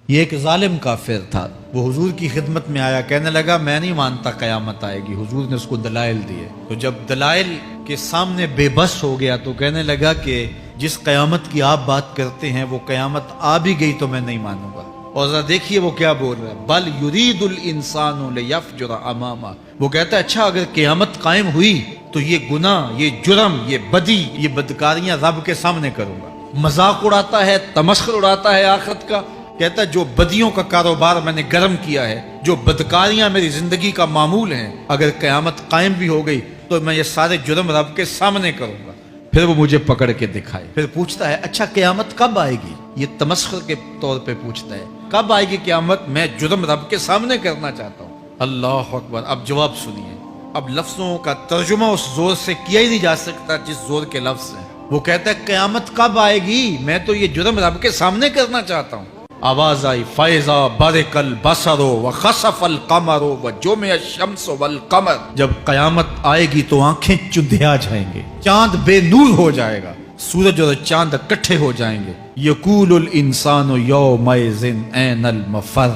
یہ ایک ظالم کافر تھا، وہ حضور کی خدمت میں آیا، کہنے لگا میں نہیں مانتا قیامت آئے گی۔ حضور نے اس کو دلائل دیے، تو جب دلائل کے سامنے بے بس ہو گیا تو کہنے لگا کہ جس قیامت کی آپ بات کرتے ہیں وہ قیامت آ بھی گئی تو میں نہیں مانوں گا۔ اور ذرا دیکھیے وہ کیا بول رہا ہے، بل یرید الانسان لیفجر امامہ، وہ کہتا ہے اچھا اگر قیامت قائم ہوئی تو یہ گناہ، یہ جرم، یہ بدی، یہ بدکاریاں رب کے سامنے کروں گا۔ مذاق اڑاتا ہے، تمسخر اڑاتا ہے آخرت کا، کہتا ہے جو بدیوں کا کاروبار میں نے گرم کیا ہے، جو بدکاریاں میری زندگی کا معمول ہیں، اگر قیامت قائم بھی ہو گئی تو میں یہ سارے جرم رب کے سامنے کروں گا۔ پھر وہ مجھے پکڑ کے دکھائے، پھر پوچھتا ہے اچھا قیامت کب آئے گی؟ یہ تمسخر کے طور پہ پوچھتا ہے کب آئے گی قیامت، میں جرم رب کے سامنے کرنا چاہتا ہوں۔ اللہ اکبر۔ اب جواب سنیے، اب لفظوں کا ترجمہ اس زور سے کیا ہی نہیں جا سکتا جس زور کے لفظ ہیں۔ وہ کہتا ہے قیامت کب آئے گی، میں تو یہ جرم رب کے سامنے کرنا چاہتا ہوں۔ آواز آئی فَإِذَا بَرِقَ الْبَصَرُ وَخَسَفَ الْقَمَرُ وَجُمِعَ الشَّمْسُ وَالْقَمَرُ، جب قیامت آئے گی تو آنکھیں چندھیا جائیں گے، چاند بے نور ہو جائے گا، سورج اور چاند اکٹھے ہو جائیں گے۔ یقول الانسان یومئذ این المفر،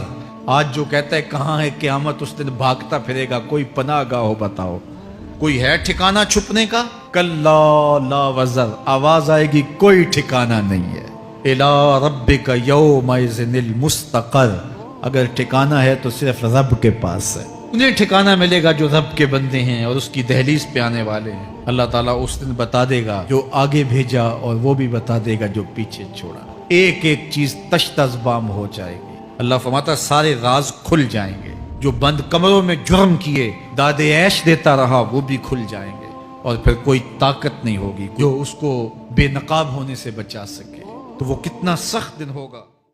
آج جو کہتا ہے کہاں ہے قیامت، اس دن بھاگتا پھرے گا، کوئی پناہ گاہ ہو بتاؤ، کوئی ہے ٹھکانہ چھپنے کا؟ کلا لا وزر، آواز آئے گی کوئی ٹھکانہ نہیں ہے۔ الی ربک یومئذ المستقر، اگر ٹھکانہ ہے تو صرف رب کے پاس ہے، انہیں ٹھکانہ ملے گا جو رب کے بندے ہیں اور اس کی دہلیز پہ آنے والے ہیں۔ اللہ تعالیٰ اس دن بتا دے گا جو آگے بھیجا اور وہ بھی بتا دے گا جو پیچھے چھوڑا، ایک ایک چیز تشت ازبام ہو جائے گی۔ اللہ فرماتا سارے راز کھل جائیں گے، جو بند کمروں میں جرم کیے داد عیش دیتا رہا وہ بھی کھل جائیں گے، اور پھر کوئی طاقت نہیں ہوگی جو اس کو بے نقاب ہونے سے بچا سکے۔ تو وہ کتنا سخت دن ہوگا۔